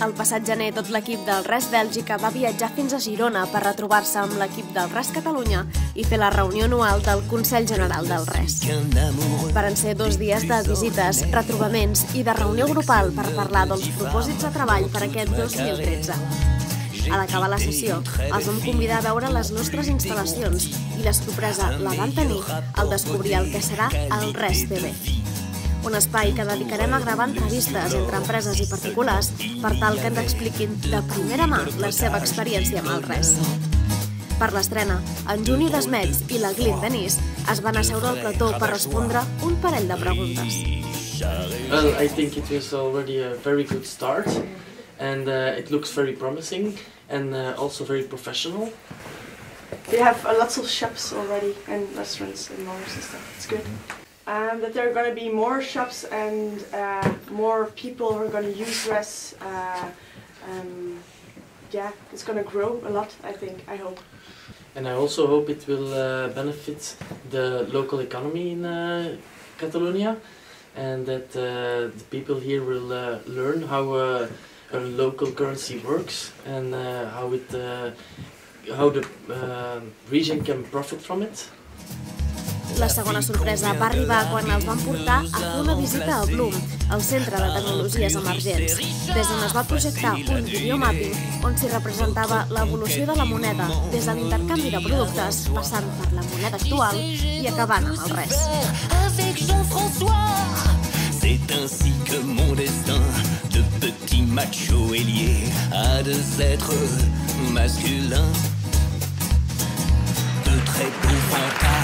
El passat gener tot l'equip del RES Bèlgica va viatjar fins a Girona per retrobar-se amb l'equip del RES Catalunya i fer la reunió anual del Consell General del RES. Varen ser 2 dies de visites, retrobaments i de reunió grupal per parlar dels propòsits de treball per aquest 2013. A l'acabar la sessió, els vam convidar a veure les nostres instal·lacions i la sorpresa la van tenir al descobrir el que serà el RES TV. Un espai que dedicarem a gravar entrevistes entre empreses i particulars per tal que ens expliquin de primera mà la seva experiència amb el RES. Per l'estrena, en Juni Desmets i la Glyn Denís es van asseure al plató per respondre un parell de preguntes. Well, I think it was already a very good start and it looks very promising and also very professional. We have lots of shops already and restaurants and malls and stuff. It's good. That there are going to be more shops and more people who are going to use RES. Yeah, it's going to grow a lot, I think, I hope. And I also hope it will benefit the local economy in Catalonia and that the people here will learn how a local currency works and how the region can profit from it. La segona sorpresa va arribar quan els van portar a fer una visita a Bloom, el Centre de Tecnologies Emergents, des d'on es va projectar un videomapping on s'hi representava l'evolució de la moneda, des de l'intercanvi de productes, passant per la moneda actual i acabant amb el RES. C'est ainsi que mon destin de petit macho est lié à 2 êtres masculins, de très beaux fantasmes.